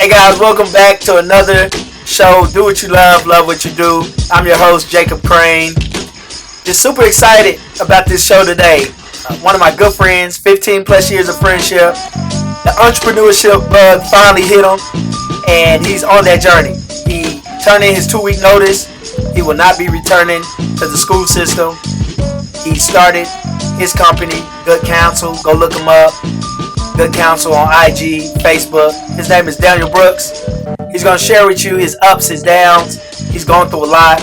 Hey guys, welcome back to another show. Do what you love, love what you do. I'm your host, Jacob Crane. Just super excited about this show today. One of my good friends, 15 plus years of friendship. The entrepreneurship bug finally hit him, and he's on that journey. He turned in his 2-week notice. He will not be returning to the school system. He started his company, Good Counsel. Go look him up. Good Counsel on IG, Facebook. His name is Daniel Brooks. He's going to share with you his ups, his downs. He's going through a lot.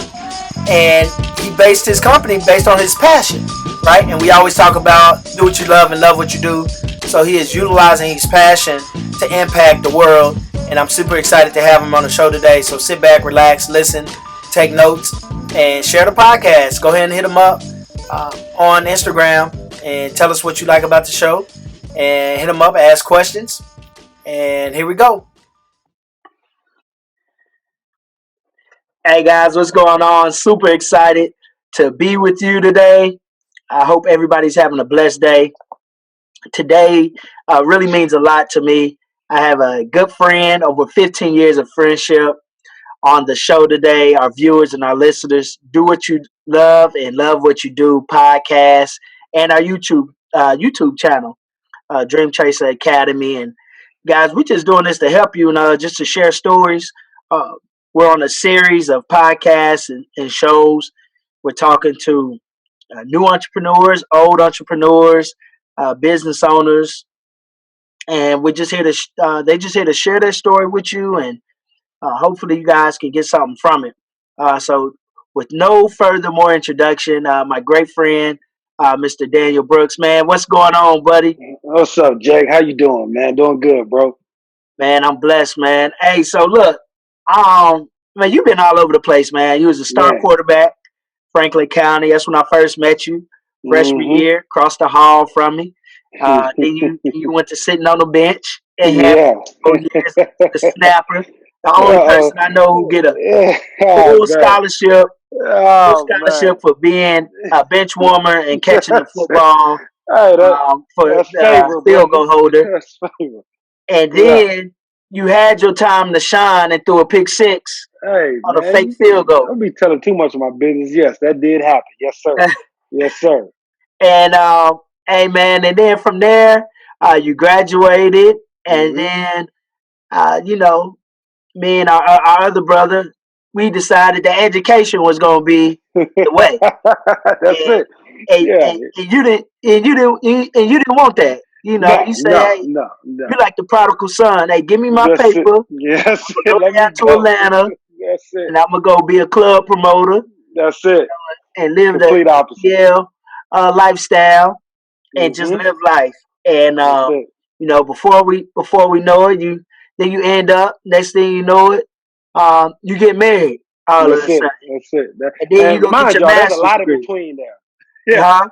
And he based his company based on his passion, right? And we always talk about do what you love and love what you do. So he is utilizing his passion to impact the world. And I'm super excited to have him on the show today. So sit back, relax, listen, take notes, and share the podcast. Go ahead and hit him up on Instagram and tell us what you like about the show. And hit him up, ask questions. And here we go. Hey guys, what's going on? Super excited to be with you today. I hope everybody's having a blessed day. Today really means a lot to me. I have a good friend, over 15 years of friendship on the show today. Our viewers and our listeners, do what you love and love what you do podcast and our YouTube channel. Dream Chaser Academy. And guys, we're just doing this to help you, just to share stories. We're on a series of podcasts and shows. We're talking to new entrepreneurs, old entrepreneurs, business owners, and we're just here to. They just here to share their story with you, and hopefully, you guys can get something from it. So, with no further more introduction, my great friend, Mr. Daniel Brooks, man, what's going on, buddy? What's up, Jake? How you doing, man? Doing good, bro. Man, I'm blessed, man. Hey, so look, man, you've been all over the place, man. You was a star Man. quarterback, Franklin County. That's when I first met you, freshman Mm-hmm. year, across the hall from me. Then you went to sitting on the bench and had Yeah. 4 years, the snapper, the only Uh-oh. person I know who get a Yeah. Oh, full man. scholarship, full Oh, man. scholarship for being a bench warmer and catching the football Hey, for that's the favor, field brother. goal holder. That's favor. And Yeah. then you had your time to shine and threw a pick six Hey, on a fake man. field goal. Don't be telling too much of my business. Yes, that did happen. Yes, sir. Yes, sir. And hey man, and then from there, you graduated, and Mm-hmm. then you know, me and our other brother, we decided that education was gonna be the way. That's And it. Yeah. and you didn't want that. You No, say, no, hey, no, no. you like the prodigal son. Hey, give me my That's it. paper. Yes, I'm gonna it. go Let down me to go. Atlanta, That's it. and I'm gonna go be a club promoter That's it. and live the Complete opposite. ATL lifestyle and just Mm-hmm. live life. And That's it. before we know it, you end up. Next thing you know it, you get married all of a That's it. sudden, That's it. and then you And go get mind your y'all, there's a master's lot in degree. between there. Yeah. Huh?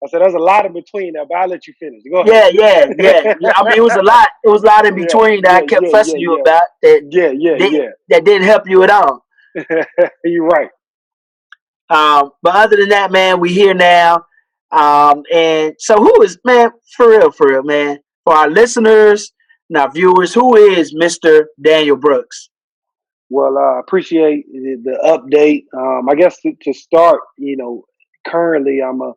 I said there's a lot in between there, but I'll let you finish. Go ahead. Yeah. I mean, it was a lot. It was a lot in Yeah, between that I yeah, kept yeah, yeah, fussing you yeah. about Yeah, yeah, did, yeah. that didn't help you at all. You're right. But other than that, man, we here now. And so who is, man, for real, man, for our listeners and our viewers, who is Mr. Daniel Brooks? Well, I appreciate the update. I guess to start, currently I'm a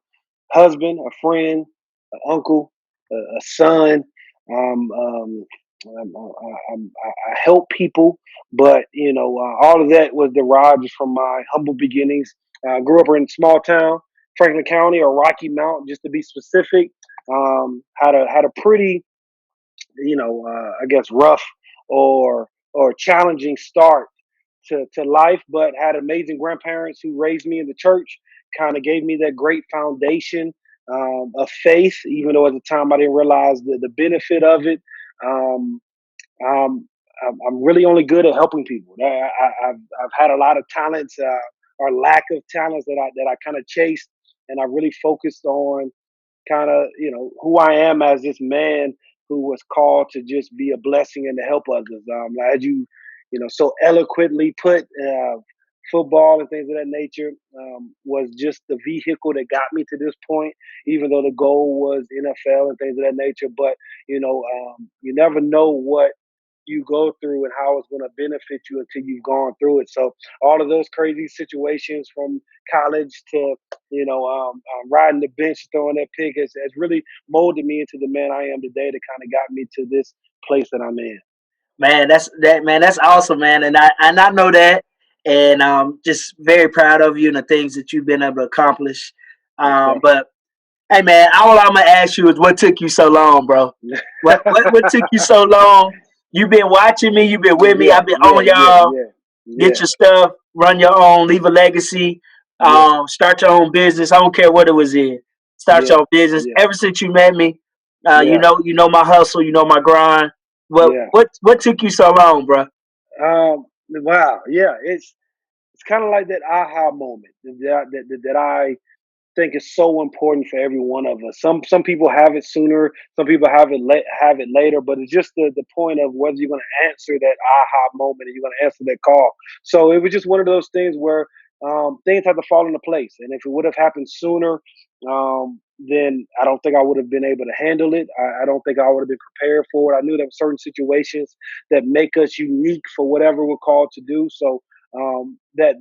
husband, a friend, an uncle, a son. Um, um, I help people, but all of that was derived from my humble beginnings. I grew up in a small town, Franklin County, or Rocky Mount, just to be specific. Had a pretty, I guess rough or challenging start to life, but had amazing grandparents who raised me in the church, kind of gave me that great foundation of faith, even though at the time I didn't realize the benefit of it. Um, um, I'm really only good at helping people. I've had a lot of talents or lack of talents that I kind of chased, and I really focused on kind of who I am as this man who was called to just be a blessing and to help others. As so eloquently put, football and things of that nature was just the vehicle that got me to this point. Even though the goal was NFL and things of that nature, but you never know what you go through and how it's going to benefit you until you've gone through it. So all of those crazy situations from college to riding the bench, throwing that pick has really molded me into the man I am today. To kind of got me to this place that I'm in. Man, that's awesome, man. And I know that, and just very proud of you and the things that you've been able to accomplish. Yes, sir. But hey, man, all I'm gonna ask you is what took you so long, bro? What took you so long? You've been watching me, you've been with me, Yeah, I've been on yeah, yeah, y'all. yeah, Get yeah, your stuff, run your own, leave a legacy, yeah, start your own business. I don't care what it was in. Start yeah, your own business. yeah, Ever since you met me, yeah, you know my hustle, you know my grind. yeah. What took you so long, bro? Wow, yeah. It's kind of like that aha moment that I think is so important for every one of us. Some people have it sooner, some people have it later, but it's just the point of whether you're going to answer that aha moment and you're going to answer that call. So it was just one of those things where things had to fall into place, and if it would have happened sooner, then I don't think I would have been able to handle it. I don't think I would have been prepared for it. I knew there were certain situations that make us unique for whatever we're called to do. So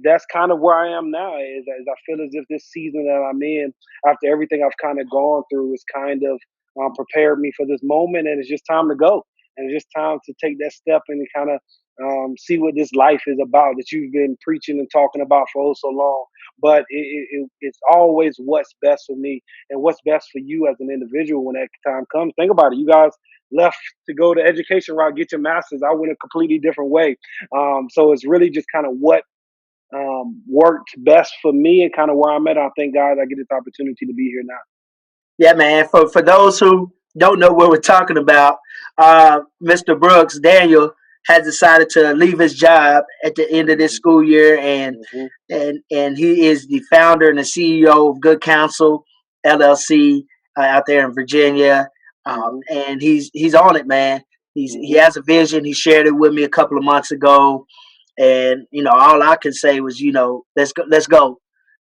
that's kind of where I am now. Is I feel as if this season that I'm in, after everything I've kind of gone through, is kind of prepared me for this moment, and it's just time to go, and it's just time to take that step and kind of see what this life is about that you've been preaching and talking about for so long. But it's always what's best for me and what's best for you as an individual when that time comes. Think about it. You guys left to go the education route, get your master's. I went a completely different way. So it's really just kind of what worked best for me and kind of where I'm at. I thank God I get this opportunity to be here now. Yeah, man. For those who don't know what we're talking about, Mr. Brooks Daniel has decided to leave his job at the end of this Hmm. school year, and Hmm. and he is the founder and the CEO of Good Counsel LLC out there in Virginia, Hmm. and he's on it, man. He Hmm. has a vision. He shared it with me a couple of months ago, and all I could say was, let's go.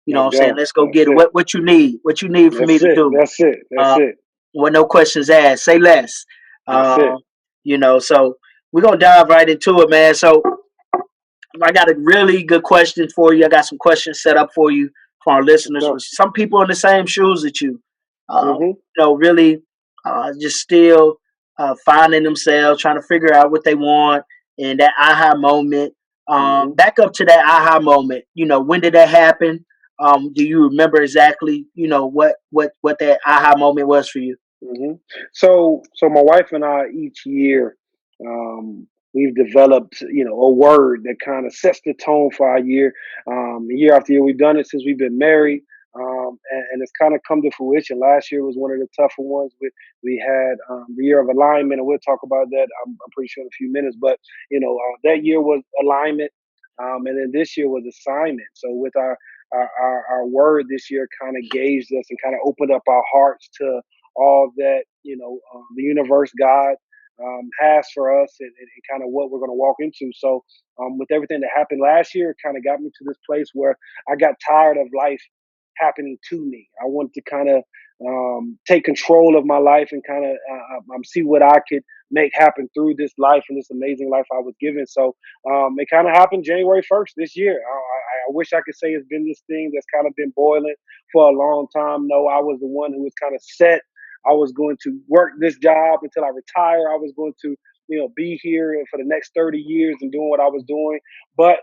You know what Let's I'm saying? go. Let's go That's get it. it. What you need for me That's to it. do? That's it. That's Uh, it. with no questions asked, say less. That's Uh, it. so we're gonna dive right into it, man. So I got a really good question for you. I got some questions set up for you for our Let's listeners. go. For some people in the same shoes that you, Hmm. really just still finding themselves, trying to figure out what they want, and that aha moment. Hmm. Back up to that aha moment. When did that happen? Do you remember exactly? What that aha moment was for you? Hmm. So my wife and I each year, we've developed, a word that kind of sets the tone for our year. Year after year, we've done it since we've been married, and it's kind of come to fruition. Last year was one of the tougher ones. We had the year of alignment, and we'll talk about that. I'm pretty sure in a few minutes, but that year was alignment, and then this year was assignment. So with our word this year, kind of gauged us and kind of opened up our hearts to all that the universe, God, has for us, and kind of what we're going to walk into. So with everything that happened last year, it kind of got me to this place where I got tired of life happening to me. I wanted to kind of take control of my life and kind of see what I could make happen through this life and this amazing life I was given. So it kind of happened January 1st this year. I wish I could say it's been this thing that's kind of been boiling for a long time. No, I was the one who was kind of set. I was going to work this job until I retire. I was going to, be here for the next 30 years and doing what I was doing. But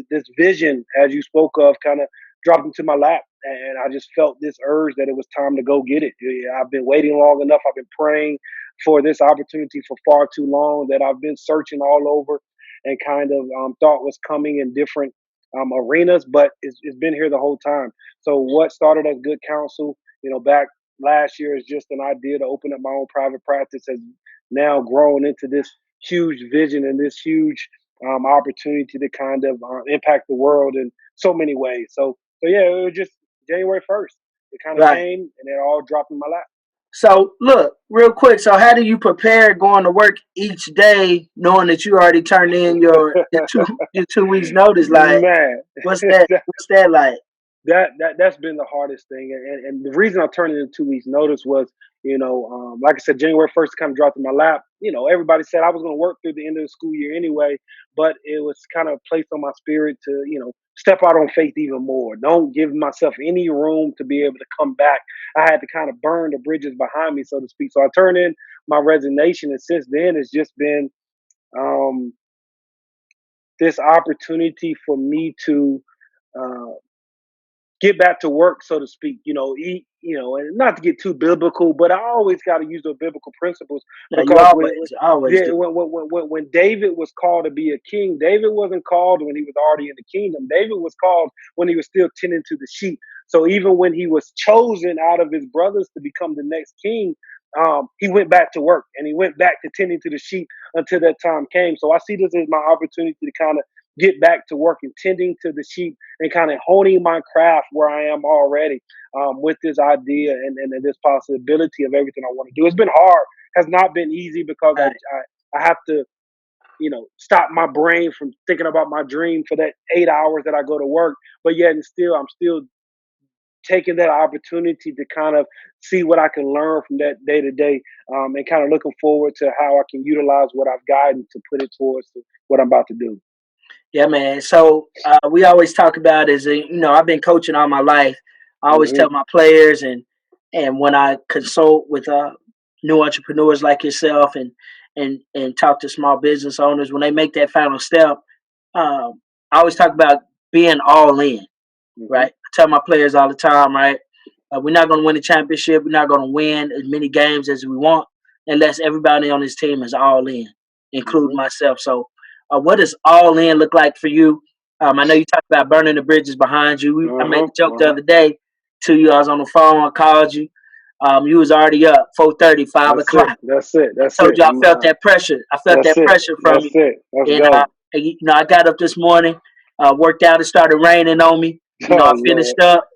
this vision, as you spoke of, kind of dropped into my lap. And I just felt this urge that it was time to go get it. I've been waiting long enough. I've been praying for this opportunity for far too long that I've been searching all over and kind of thought was coming in different arenas, but it's been here the whole time. So what started as Good Counsel, back last year is just an idea to open up my own private practice has now grown into this huge vision and this huge opportunity to kind of impact the world in so many ways. So yeah, it was just January 1st. It kind of Right. came and it all dropped in my lap. So look, real quick. So how do you prepare going to work each day, knowing that you already turned in your 2 weeks notice? Like, Man, what's that? What's that like? That's been the hardest thing, and the reason I turned it in 2 weeks notice was, like I said, January 1st kind of dropped in my lap. Everybody said I was going to work through the end of the school year anyway, but it was kind of placed on my spirit to step out on faith even more. Don't give myself any room to be able to come back. I had to kind of burn the bridges behind me, so to speak. So I turned in my resignation, and since then it's just been um, this opportunity for me to. Uh, get back to work, so to speak. Eat, and not to get too biblical, but I always got to use those biblical principles Yeah, you because always yeah, do. when David was called to be a king, David wasn't called when he was already in the kingdom. David was called when he was still tending to the sheep. So even when he was chosen out of his brothers to become the next king, he went back to work and he went back to tending to the sheep until that time came. So I see this as my opportunity to kind of get back to work and tending to the sheep and kind of honing my craft where I am already, with this idea and this possibility of everything I want to do. It's been hard, has not been easy because Right. I have to, stop my brain from thinking about my dream for that 8 hours that I go to work. But yet and still, I'm still taking that opportunity to kind of see what I can learn from that day to day, and kind of looking forward to how I can utilize what I've gotten to put it towards what I'm about to do. Yeah, man. So we always talk about is I've been coaching all my life. I always Hmm. tell my players and when I consult with new entrepreneurs like yourself and talk to small business owners when they make that final step, I always talk about being all in. Hmm. Right? I tell my players all the time, right? We're not going to win the championship. We're not going to win as many games as we want unless everybody on this team is all in, including Hmm. myself. So, what does all in look like for you? I know you talked about burning the bridges behind you. I made Uh-huh. the joke the Uh-huh. other day to you. I was on the phone. I called you. You was already up 4:30, 5 That's it. o'clock. That's it. I That's told it. you I felt that pressure. I felt That's that it. pressure from That's you. it. Let's And, go. I got up this morning, worked out. It started raining on me. I Oh Lord. finished up.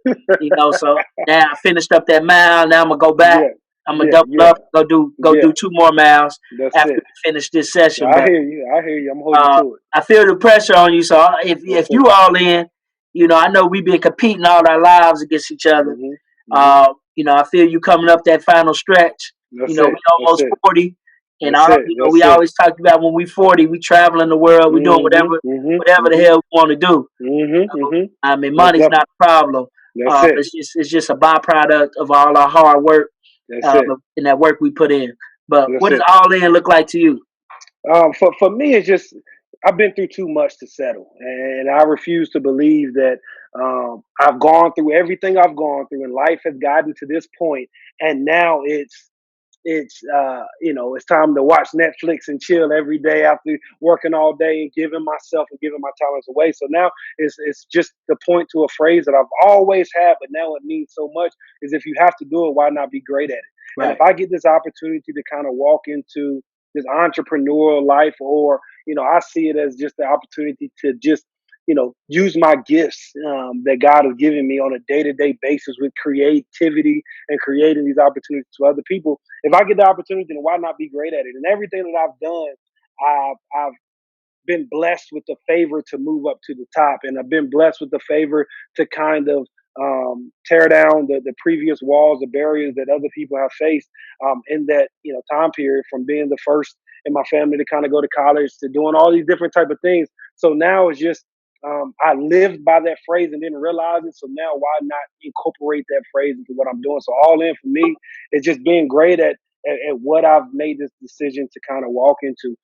So now I finished up that mile. Now I'm gonna go back. Yeah. I'm gonna Yeah. double Yeah. up. Go Yeah. do 2 more miles That's after it. we finish this session. I But hear you. I hear you. I'm holding you to it. I feel the pressure on you. So if That's you it. all in, I know we've been competing all our lives against each other. Hmm. Hmm. I feel you coming up that final stretch. That's We it. That's almost it. 40, and That's it. we That's it. always talked about when we 40, we traveling the world, we doing Hmm. Hmm. whatever the Hmm. hell we want to do. Hmm. Hmm. I mean, Most money's not definitely. a problem. That's it. It's just a byproduct of all our hard work, That's it. and that work we put in. But That's what does it. all in look like to you? For me, it's just I've been through too much to settle, and I refuse to believe that I've gone through everything I've gone through, and life has gotten to this point, and now it's time to watch Netflix and chill every day after working all day and giving myself and giving my talents away. So now it's just the point to a phrase that I've always had, but now it means so much. Is if you have to do it, why not be great at it? And if Right. I get this opportunity to kind of walk into this entrepreneurial life, or I see it as just the opportunity to just use my gifts, that God has given me on a day-to-day basis with creativity and creating these opportunities to other people. If I get the opportunity, then why not be great at it? And everything that I've done, I've been blessed with the favor to move up to the top, and I've been blessed with the favor to kind of tear down the previous walls, the barriers that other people have faced, in that time period, from being the first in my family to kind of go to college to doing all these different type of things. So now it's just I lived by that phrase and didn't realize it. So now why not incorporate that phrase into what I'm doing? So all in for me is just being great at what I've made this decision to kind of walk into.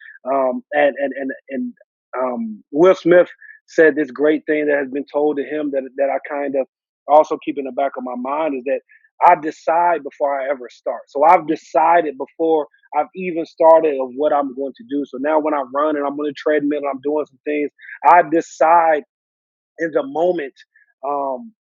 Will Smith said this great thing that has been told to him that I kind of also keep in the back of my mind, is that I decide before I ever start. So I've decided before I've even started of what I'm going to do. So now when I run and I'm on the treadmill and I'm doing some things, I decide in the moment,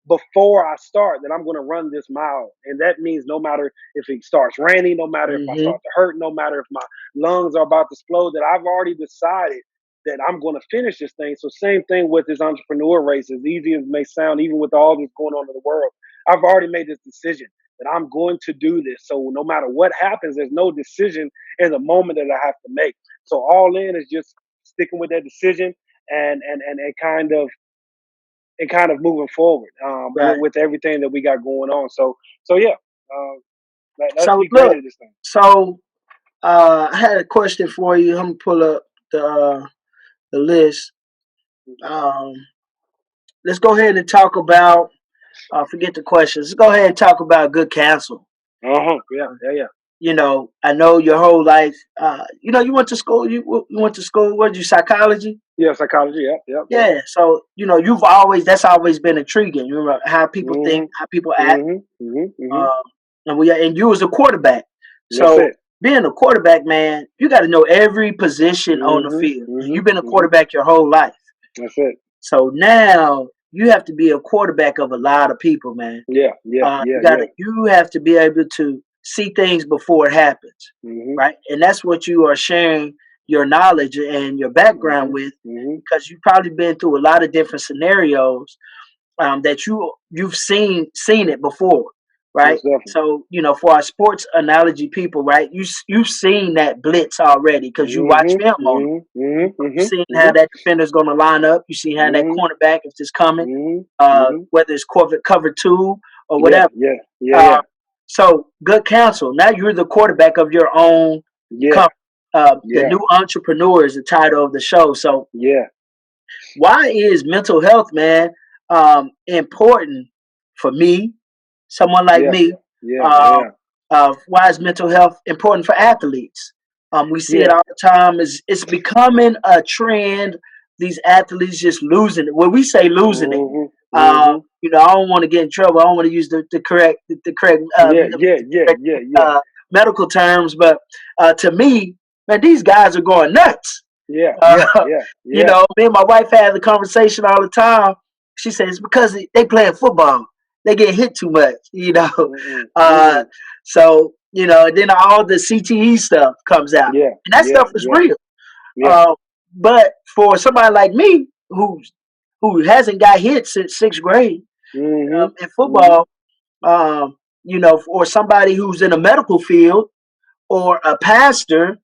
before I start, that I'm going to run this mile. And that means no matter if it starts raining, no matter if I Hmm. start to hurt, no matter if my lungs are about to explode, that I've already decided that I'm going to finish this thing. So same thing with this entrepreneur race, as easy as it may sound, even with all this going on in the world, I've already made this decision that I'm going to do this. So no matter what happens, there's no decision in the moment that I have to make. So all in is just sticking with that decision and kind of and kind of moving forward Right. with everything that we got going on. So yeah, let's So be great look, at this thing. so I had a question for you. I'm gonna pull up the list. Um, let's go ahead and talk about. Forget the questions. Let's go ahead and talk about good counsel. Yeah, yeah, yeah. I know your whole life. You went to school. You went to school. What did you psychology? Yeah, psychology. Yep, yep, yep. Yeah. So you've always that's always been intriguing. You know how people think, Mhm, how people act. mhm, mhm, mhm. Um, and you was a quarterback. That's So it. being a quarterback, man, you got to know every position on the Mhm, field. And mhm, you've been a mhm. quarterback your whole life. That's it. So now you have to be a quarterback of a lot of people, man. Yeah, yeah, yeah, yeah. You have to be able to see things before it happens, Mhm, right? And that's what you are sharing your knowledge and your background mhm, with, mhm. because you've probably been through a lot of different scenarios that you've seen it before, right? Most definitely. So for our sports analogy people, right? You've seen that blitz already because you watch Mhm, film on them. mhm, mhm, You've mhm, seen how mhm, that defender's going to line up. You've seen how that mhm, cornerback if it's coming, mhm, mhm. whether it's cover two or Yeah, whatever. yeah, yeah, Uh, yeah, so good counsel. Now you're the quarterback of your own yeah, company. The yeah, new entrepreneur is the title of the show. So yeah, why is mental health, man, important for me, someone like yeah, me? yeah, Um, yeah, why is mental health important for athletes? We see it yeah. all the time. It's becoming a trend. These athletes just losing it. When we say losing it, Mhm, mhm. I don't want to get in trouble. I don't want to use the correct Yeah, yeah, yeah, yeah, yeah, uh, medical terms, but to me, man, these guys are going nuts. yeah, Uh, yeah, yeah, yeah. me and my wife had the conversation all the time. She says it's because they playing football. They get hit too much, Mm-mm, Uh, mm-mm. so and then all the CTE stuff comes out, Yeah, and that yeah, stuff is yeah, real. yeah. Uh, but for somebody like me who hasn't got hit since sixth grade Mhm, in mhm, football, or somebody who's in a medical field or a pastor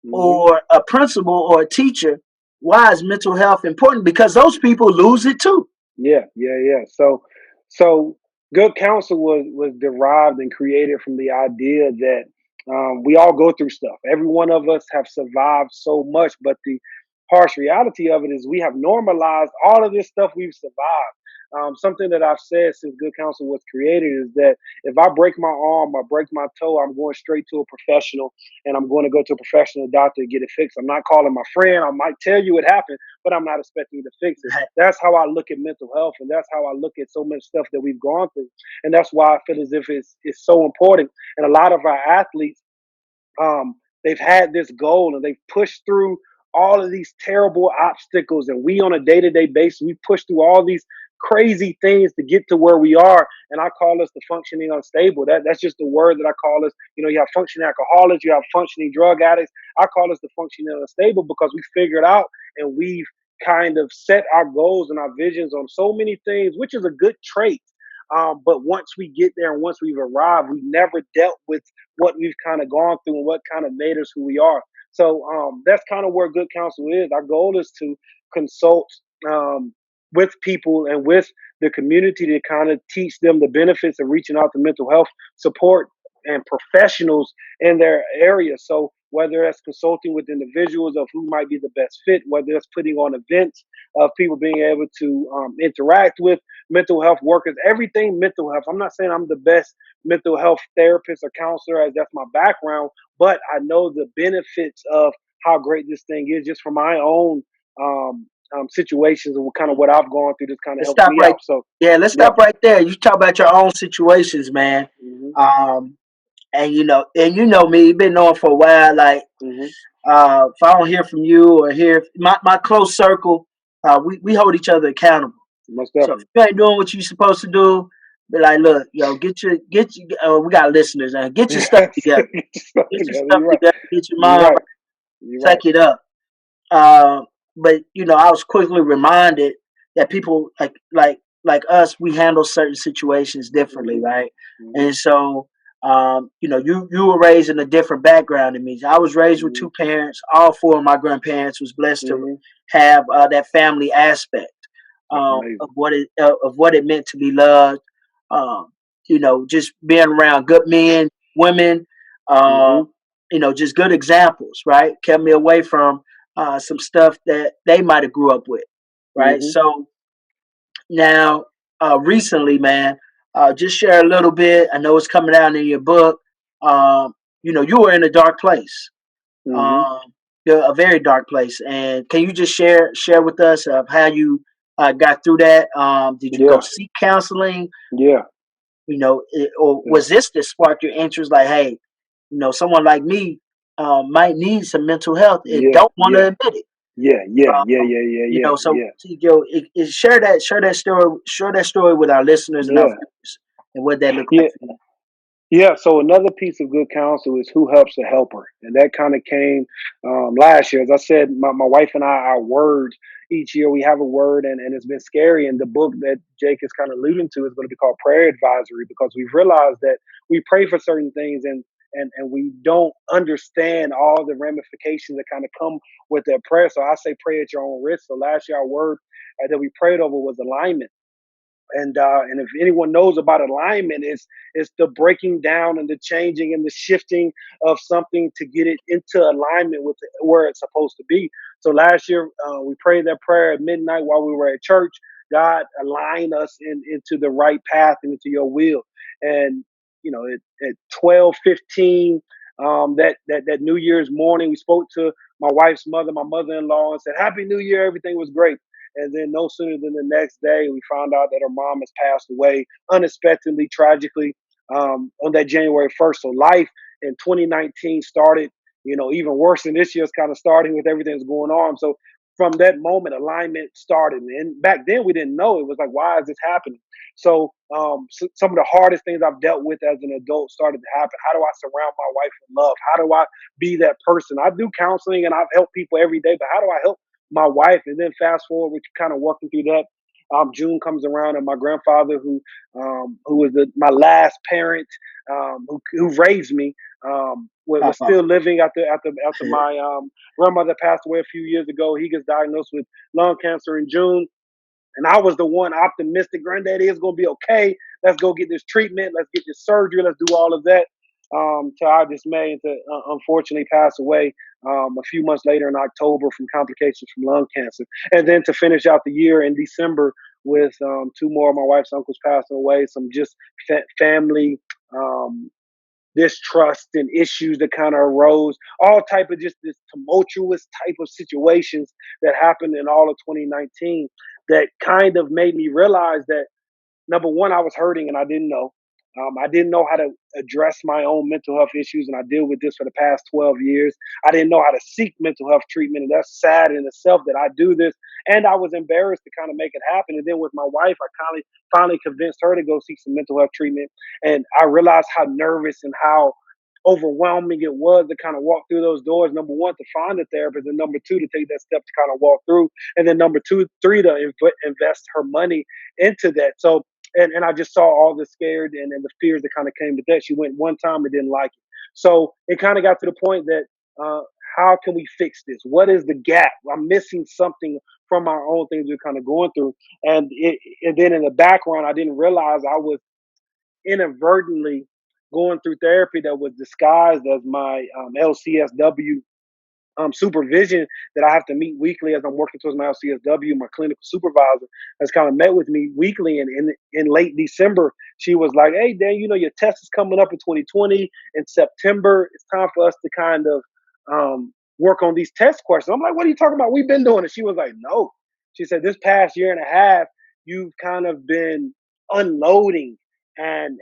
mhm. or a principal or a teacher, why is mental health important? Because those people lose it too. Yeah, yeah, yeah. So good counsel was derived and created from the idea that we all go through stuff. Every one of us have survived so much, but the harsh reality of it is we have normalized all of this stuff we've survived. Something that I've said since Good Counsel was created is that if I break my arm or break my toe, I'm going straight to a professional and I'm going to go to a professional doctor to get it fixed. I'm not calling my friend. I might tell you it happened, but I'm not expecting you to fix it. Right. That's how I look at mental health, and that's how I look at so much stuff that we've gone through, and that's why I feel as if it's so important. And a lot of our athletes, they've had this goal and they've pushed through all of these terrible obstacles, and we on a day-to-day basis we push through all these crazy things to get to where we are. And I call us the functioning unstable. That's just the word that I call us. You have functioning alcoholics, you have functioning drug addicts. I call us the functioning unstable because we figured out and we've kind of set our goals and our visions on so many things, which is a good trait. But once we get there and once we've arrived, we've never dealt with what we've kind of gone through and what kind of made us who we are. So that's kind of where good counsel is. Our goal is to consult um, with people and with the community to kind of teach them the benefits of reaching out to mental health support and professionals in their area. So whether that's consulting with individuals of who might be the best fit, whether that's putting on events of people being able to interact with mental health workers, everything mental health. I'm not saying I'm the best mental health therapist or counselor, as that's my background, but I know the benefits of how great this thing is just from my own situations and kind of what I've gone through. This kind of Let's helps stop me right. out. So, Yeah, let's yeah. stop right there. You talk about your own situations, man. Hmm. Um, and me, you've been knowing for a while. Like, Hmm. if I don't hear from you or hear my close circle, we hold each other accountable. Most So if definitely. you ain't doing what you're supposed to do, be like, look, get your. We got listeners, and get your stuff Get together. your stuff Get your together. stuff You're right. together. Get your You're mind right. right. You're right. Suck it up. Uh, but I was quickly reminded that people like us, we handle certain situations differently, Hmm. right? Hmm. And so, you were raised in a different background than me. I was raised with Hmm. two parents. All four of my grandparents was blessed to Hmm. have that family aspect. That's amazing. of what it meant to be loved. Um, just being around good men, women, uh, Mm-hmm. just good examples, right? Kept me away from some stuff that they might have grew up with, right? Mm-hmm. So now, recently, man, just share a little bit. I know it's coming out in your book. Um, you were in a dark place, Mm-hmm. um, a very dark place. And can you just share with us of how you got through that? Did you go Yeah. seek counseling? Yeah. Or Yeah. was this that sparked your interest? Like, hey, someone like me might need some mental health and Yeah. don't want to Yeah. admit it. Yeah. Yeah. Yeah. Um, Yeah. Yeah. Yeah. so Yeah. share that story with our listeners and our Yeah. viewers, and what that looked like Yeah. for you. Yeah, so another piece of good counsel is who helps the helper. And that kind of came last year. As I said, my wife and I, our words, each year we have a word, and it's been scary. And the book that Jake is kind of alluding to is going to be called Prayer Advisory, because we've realized that we pray for certain things, and we don't understand all the ramifications that kind of come with that prayer. So I say pray at your own risk. So last year our word that we prayed over was alignment. And if anyone knows about alignment, it's the breaking down and the changing and the shifting of something to get it into alignment with where it's supposed to be. So last year we prayed that prayer at midnight while we were at church. God, align us into the right path and into your will. And at 12:15, that New Year's morning, we spoke to my wife's mother, my mother-in-law, and said, "Happy New Year! Everything was great." And then no sooner than the next day, we found out that her mom has passed away unexpectedly, tragically, on that January 1st. So life in 2019 started, even worse than this year's kind of starting with everything that's going on. So from that moment, alignment started. And back then, we didn't know. It was like, why is this happening? So some of the hardest things I've dealt with as an adult started to happen. How do I surround my wife with love? How do I be that person? I do counseling and I've helped people every day, but how do I help my wife? And then fast forward, we're kind of working through that. June comes around, and my grandfather, who was my last parent, who raised me, was Uh-huh. still living after my grandmother passed away a few years ago. He gets diagnosed with lung cancer in June. And I was the one optimistic, granddaddy, is going to be okay. Let's go get this treatment. Let's get this surgery. Let's do all of that. To our dismay, and to unfortunately pass away a few months later in October from complications from lung cancer. And then to finish out the year in December with two more of my wife's uncles passing away, some just family distrust and issues that kind of arose, all type of just this tumultuous type of situations that happened in all of 2019 that kind of made me realize that, number one, I was hurting and I didn't know. I didn't know how to address my own mental health issues, and I deal with this for the past 12 years. I didn't know how to seek mental health treatment, and that's sad in itself that I do this. And I was embarrassed to kind of make it happen. And then with my wife, I finally convinced her to go seek some mental health treatment, and I realized how nervous and how overwhelming it was to kind of walk through those doors. Number one, to find a therapist, and number two, to take that step to kind of walk through, and then number two, three, to invest her money into that. So and I just saw all the scared and the fears that kind of came with that. She went one time and didn't like it. So it kind of got to the point that uh, how can we fix this? What is the gap? I'm missing something from our own things we're kind of going through. And then in the background, I didn't realize I was inadvertently going through therapy that was disguised as my LCSW supervision that I have to meet weekly as I'm working towards my LCSW. My clinical supervisor has kind of met with me weekly, and in late December, she was like, "Hey, Dan, your test is coming up in 2020 in September. It's time for us to kind of work on these test questions." I'm like, "What are you talking about? We've been doing it." She was like, "No." She said, "This past year and a half, you've kind of been unloading." And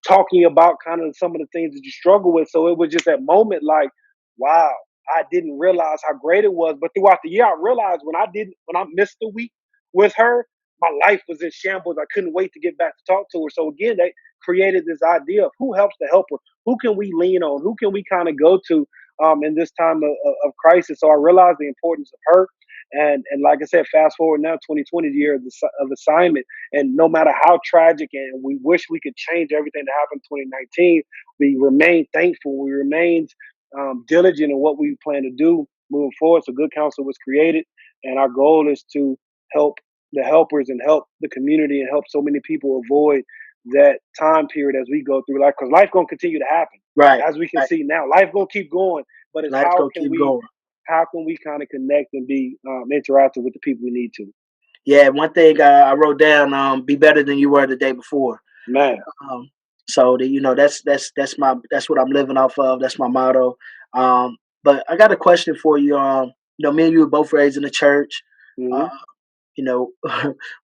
talking about kind of some of the things that you struggle with. So it was just that moment like, wow, I didn't realize how great it was. But throughout the year, I realized when I missed a week with her, my life was in shambles. I couldn't wait to get back to talk to her. So again, they created this idea of who helps the helper, who can we lean on, who can we kind of go to in this time of crisis. So I realized the importance of her. And like I said, fast forward now, 2020, the year of assignment. And no matter how tragic, and we wish we could change everything that happened in 2019, we remain thankful. We remained diligent in what we plan to do moving forward. So Good Counsel was created, and our goal is to help the helpers and help the community and help so many people avoid that time period as we go through life, because life gonna continue to happen Right. as we can Right. see now. Life gonna keep going, but it's Life's gonna keep going. how can we kind of connect and be interactive with the people we need to? Yeah. One thing I wrote down: be better than you were the day before. Man, Um, so that that's what I'm living off of. That's my motto. But I got a question for you. Me and you were both raised in the church. Uh, hmm you know,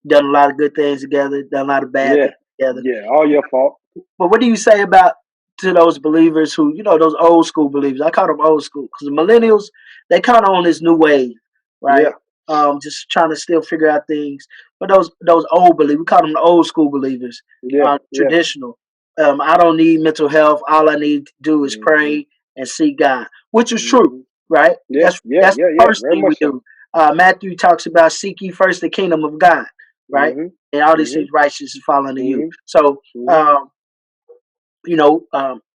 done a lot of good things together, done a lot of bad yeah, things together. yeah, all your fault. But what do you say about to those believers who, those old school believers? I call them old school because millennials, they kind of on this new wave, right? Yeah, Just trying to still figure out things. But those old believers, we call them the old school believers, yeah, yeah. traditional. I don't need mental health. All I need to do is hmm pray and seek God, which is true, hmm right? Yeah, That's yeah, that's yeah, the yeah. first Very thing we much so. do. Matthew talks about seek ye first the kingdom of God, right? hmm And all these hmm things righteous is falling to you. hmm So hmm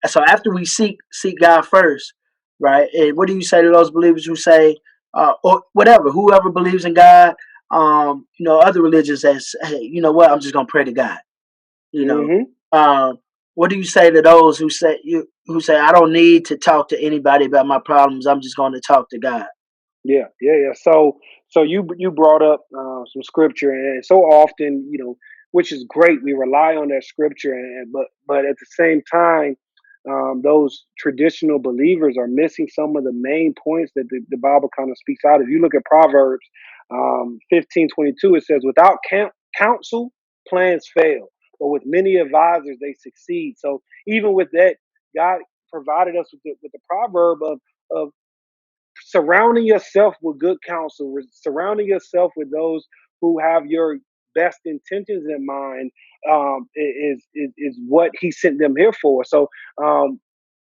so after we seek God first, right? And what do you say to those believers who say, or whatever, whoever believes in God, other religions that say, hey, you know what, I'm just gonna pray to God. You know, hmm um, what do you say to those who say I don't need to talk to anybody about my problems? I'm just going to talk to God. Yeah, yeah, yeah. So you brought up some scripture, and so often, which is great. We rely on that scripture, but at the same time, those traditional believers are missing some of the main points that the Bible kind of speaks out. If you look at Proverbs 15:22, it says, "Without counsel, plans fail, but with many advisors, they succeed." So even with that, God provided us with the proverb of surrounding yourself with good counsel, surrounding yourself with those who have your best intentions in mind, is what he sent them here for. So um,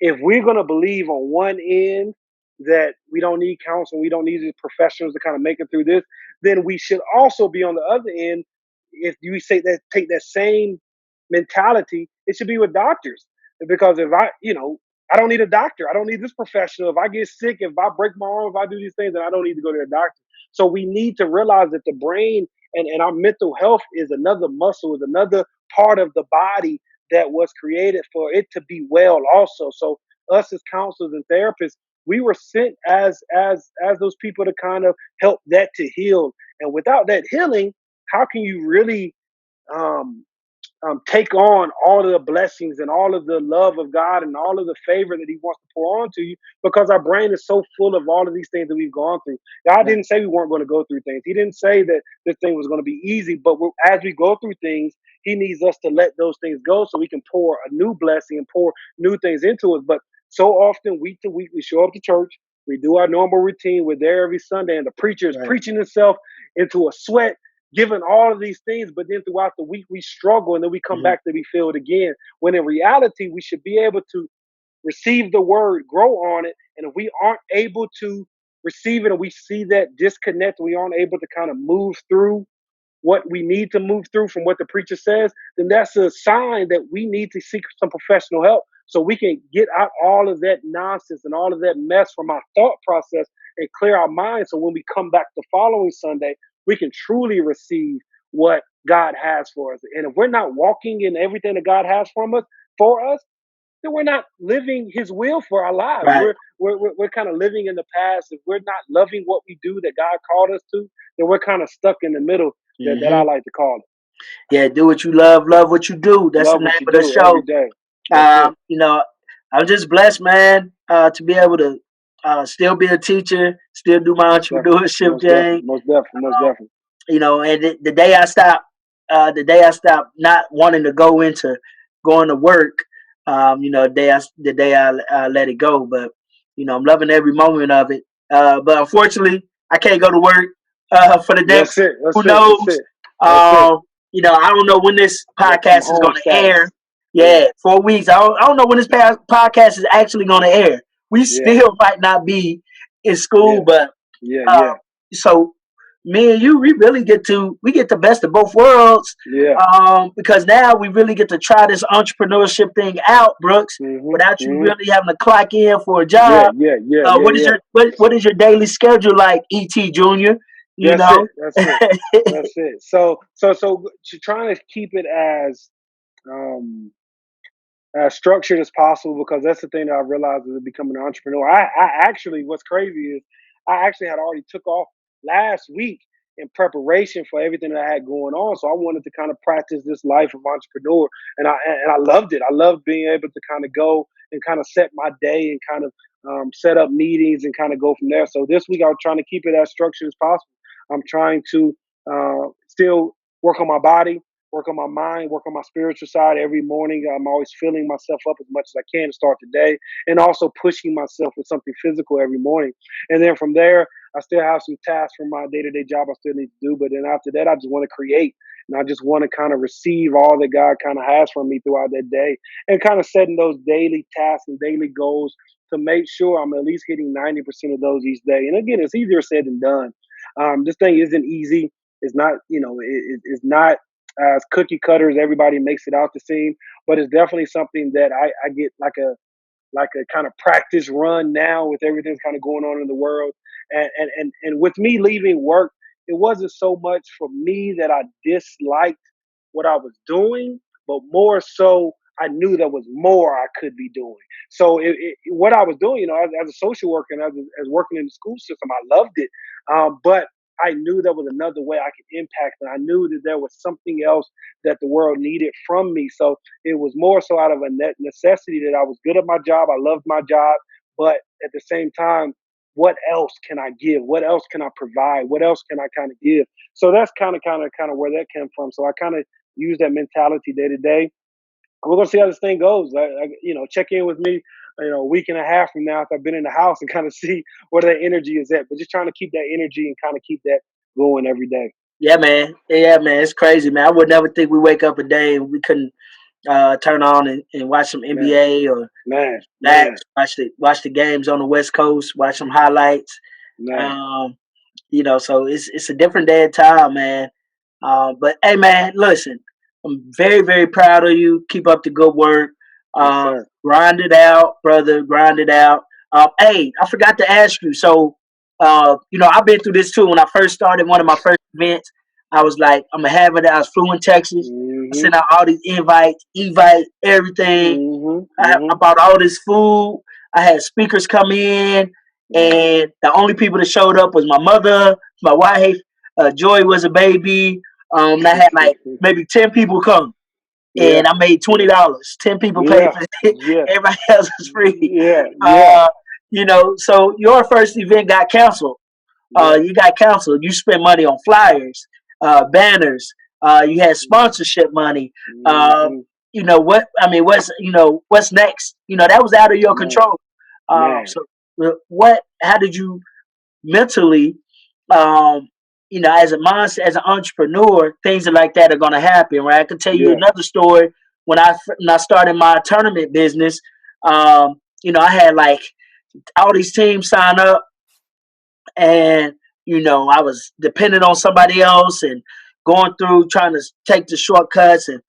if we're going to believe on one end that we don't need counsel, we don't need these professionals to kind of make it through this, then we should also be on the other end. If you say that, take that same mentality, it should be with doctors. Because if I don't need a doctor. I don't need this professional. If I get sick, if I break my arm, if I do these things, then I don't need to go to a doctor. So we need to realize that the brain and our mental health is another muscle, is another part of the body that was created for it to be well also. So us as counselors and therapists, we were sent as those people to kind of help that to heal. And without that healing, how can you really um, take on all of the blessings and all of the love of God and all of the favor that He wants to pour onto you, because our brain is so full of all of these things that we've gone through. God Right. didn't say we weren't going to go through things. He didn't say that this thing was going to be easy, but as we go through things, He needs us to let those things go so we can pour a new blessing and pour new things into us. But so often, week to week, we show up to church, we do our normal routine, we're there every Sunday, and the preacher is Right. preaching himself into a sweat, given all of these things, but then throughout the week we struggle and then we come Hmm. back to be filled again. When in reality, we should be able to receive the word, grow on it. And if we aren't able to receive it and we see that disconnect, we aren't able to kind of move through what we need to move through from what the preacher says, then that's a sign that we need to seek some professional help so we can get out all of that nonsense and all of that mess from our thought process and clear our minds. So when we come back the following Sunday, we can truly receive what God has for us. And if we're not walking in everything that God has for us, then we're not living His will for our lives. Right. We're kind of living in the past. If we're not loving what we do that God called us to, then we're kind of stuck in the middle. That I Hmm. like to call it. Yeah. Do what you love what you do. That's the Love name what you of the do every show. day. That's it. Um, you know, I'm just blessed, man, to be able to still be a teacher, still do my Most definitely. entrepreneurship Most thing. definitely. Most definitely. Most Um, definitely. and the day I stopped not wanting to go into going to work, the day I let it go. But I'm loving every moment of it. But unfortunately, I can't go to work for the That's next. it. Who That's it. That's knows? it. That's it. Um, I don't know when this Work from podcast is home going to air. status. Yeah. Yeah, 4 weeks. I don't know when this podcast is actually going to air. We Yeah. still might not be in school, Yeah. but Yeah. uh, Yeah. so me and you, we get the best of both worlds, Yeah. because now we really get to try this entrepreneurship thing out, Brooks, Mhm. without you Mhm. really having to clock in for a Yeah. job. Yeah. Yeah. Yeah. What is Yeah. your daily schedule like, ET Junior? you That's it. know. That's it. That's it. So trying to keep it um, as structured as possible, because that's the thing that I realized as becoming an entrepreneur. I actually, what's crazy is I actually had already took off last week in preparation for everything that I had going on. So I wanted to kind of practice this life of entrepreneur, and I loved it. I loved being able to kind of go and kind of set my day and kind of set up meetings and kind of go from there. So this week I was trying to keep it as structured as possible. I'm trying to still work on my body, work on my mind, work on my spiritual side every morning. I'm always filling myself up as much as I can to start the day, and also pushing myself with something physical every morning. And then from there, I still have some tasks from my day to day job I still need to do. But then after that, I just want to create, and I just want to kind of receive all that God kind of has for me throughout that day, and kind of setting those daily tasks and daily goals to make sure I'm at least hitting 90% of those each day. And again, it's easier said than done. This thing isn't easy. It's not, it's not as cookie cutter as everybody makes it out to seem, but it's definitely something that I get like a kind of practice run now with everything that's kind of going on in the world. And with me leaving work, it wasn't so much for me that I disliked what I was doing, but more so I knew there was more I could be doing. So what I was doing, as a social worker and as working in the school system, I loved it. But I knew there was another way I could impact, and I knew that there was something else that the world needed from me. So it was more so out of a necessity that I was good at my job. I loved my job, but at the same time, what else can I give? What else can I provide? What else can I kind of give? So that's kind of where that came from. So I kind of use that mentality day to day. We're gonna see how this thing goes. Check in with me, a week and a half from now after I've been in the house and kind of see where that energy is at. But just trying to keep that energy and kind of keep that going every day. Yeah, man. Yeah, man. It's crazy, man. I would never think we wake up a day and we couldn't turn on and watch some Man, NBA or man, Max, man, watch the games on the West Coast, watch some highlights. man. Um, so it's a different day and time, man. But hey, man, listen, I'm very very proud of you. Keep up the good work. Yes, sir. Grind it out, brother. Grind it out. Hey, I forgot to ask you. So, I've been through this too. When I first started one of my first events, I was like, I'm gonna have it. I was flew in Texas. I Mhm. sent out all these invites, evite everything. Mhm. I Mhm. bought all this food. I had speakers come in, Wow. and the only people that showed up was my mother, my wife. Joy was a baby. And I had like maybe 10 people come, Yeah. and I made $20. 10 people paid Yeah. for it. Yeah. Everybody else was free. Yeah. Yeah. Uh, so your first event got canceled. Yeah. You got canceled. You spent money on flyers, banners. You had sponsorship money. Uh, Mhm. what I mean, what's next? That was out of your Man. control. Man. So what? How did you mentally? Um, as a mindset, as an entrepreneur, things like that are going to happen, right? I can tell you Yeah. another story. When I started my tournament business, I had like all these teams sign up, and I was dependent on somebody else and going through trying to take the shortcuts, and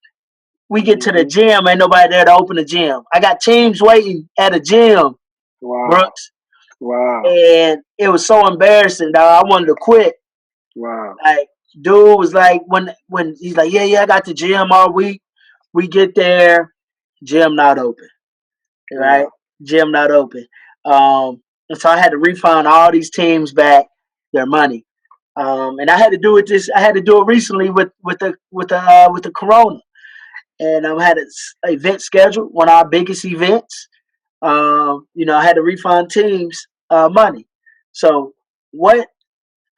we get to the Mhm. gym, ain't nobody there to open the gym. I got teams waiting at a gym, Wow. Brooks, Wow. and it was so embarrassing, dog. I wanted to quit. Wow. Like, dude was like, when he's like, yeah, I got the gym all week. We get there, gym not open, right? Wow. Gym not open. And so I had to refund all these teams back their money. And I had to do it I had to do it recently with the corona. And I had an event scheduled, one of our biggest events. I had to refund teams money. So what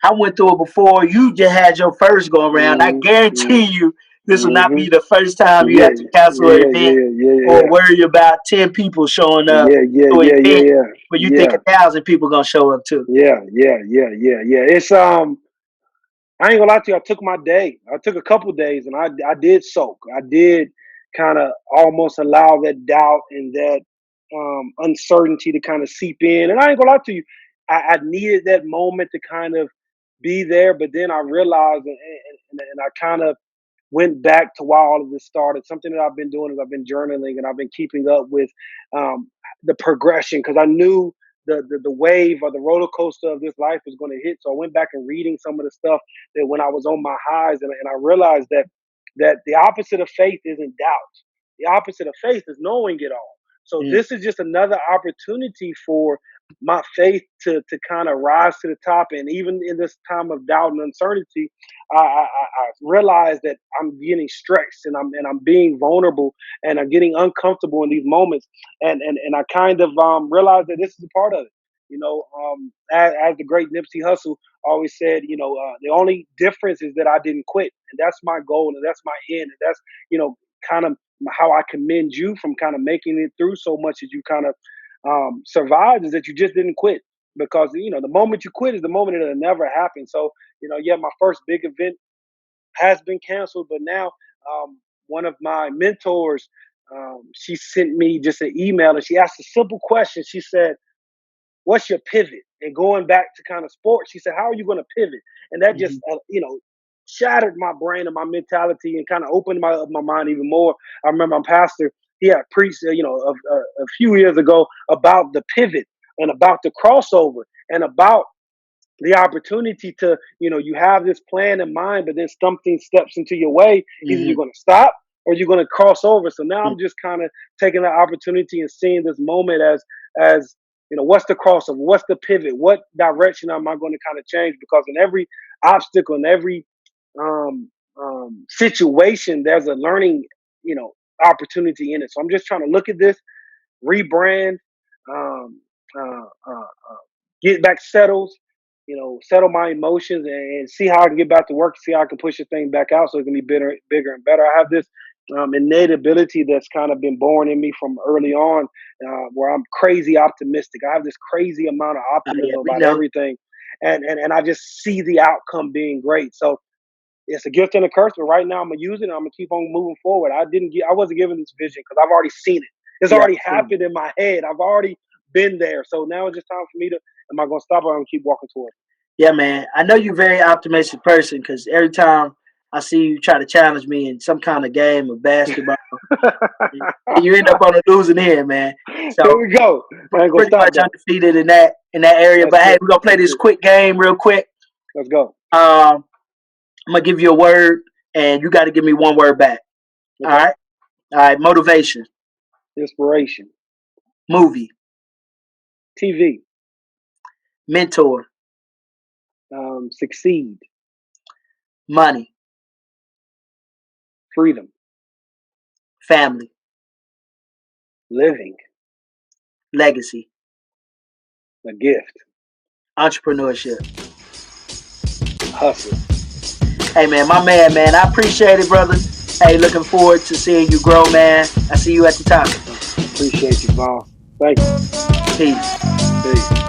I went through it before. You just had your first go around. I Mhm. guarantee Mhm. you this will not be Mhm. the first time you Yeah. have to cancel an Yeah. event Yeah. Yeah. or Yeah. worry about 10 people showing up Yeah. Yeah. to an Yeah. Yeah. event Yeah. where you think Yeah. 1,000 people gonna show up too. Yeah. Yeah. Yeah. Yeah. Yeah. It's I ain't gonna lie to you. I took my day. I took a couple days, and I did soak. I did kind of almost allow that doubt and that uncertainty to kind of seep in. And I ain't gonna lie to you. I needed that moment to kind of be there, but then I realized, and I kind of went back to why all of this started. Something that I've been doing is I've been journaling, and I've been keeping up with um, the progression, because I knew the wave or the roller coaster of this life was going to hit. So I went back and reading some of the stuff that when I was on my highs, and I realized that the opposite of faith isn't doubt. The opposite of faith is knowing it all. So this is just another opportunity for my faith to kind of rise to the top. And even in this time of doubt and uncertainty, I realize that I'm getting stretched and I'm being vulnerable and I'm getting uncomfortable in these moments. And I kind of realized that this is a part of it. As the great Nipsey Hussle always said, the only difference is that I didn't quit, and that's my goal, and that's my end, and that's kind of how I commend you from kind of making it through so much as you kind of survived, is that you just didn't quit. Because the moment you quit is the moment it'll never happen. So my first big event has been canceled, but now one of my mentors, she sent me just an email and she asked a simple question. She said, what's your pivot? And going back to kind of sports, she said, how are you going to pivot? And that just, shattered my brain and my mentality and kind of opened my mind even more. I remember my pastor, he had preached, a few years ago about the pivot and about the crossover and about the opportunity to, you have this plan in mind, but then something steps into your way. Either you're going to stop or you're going to cross over. So now I'm just kind of taking the opportunity and seeing this moment as what's the crossover? What's the pivot? What direction am I going to kind of change? Because in every obstacle, in every situation, there's a learning, opportunity in it. So I'm just trying to look at this, rebrand, get back settled, settle my emotions and see how I can get back to work, see how I can push the thing back out so it can be bigger and better. I have this innate ability that's kind of been born in me from early on, where I'm crazy optimistic. I have this crazy amount of optimism about everything, and I just see the outcome being great. So it's a gift and a curse, but right now I'm gonna use it and I'm gonna keep on moving forward. I wasn't given this vision because I've already seen it. It's already happened in my head. I've already been there. So now it's just time for me to, am I gonna stop or I'm gonna keep walking toward it? Yeah, man. I know you're a very optimistic person because every time I see you try to challenge me in some kind of game of basketball, you end up on a losing end, man. So here we go. Pretty much undefeated in that area. But hey, we're gonna play this quick game real quick. Let's go. I'm gonna give you a word, and you got to give me one word back. Okay. All right. Motivation. Inspiration. Movie. TV. Mentor. Succeed. Money. Freedom. Family. Living. Legacy. A gift. Entrepreneurship. Hustle. Hey, man, my man, I appreciate it, brother. Hey, looking forward to seeing you grow, man. I see you at the top. Appreciate you, boss. Thank you. Peace. Peace.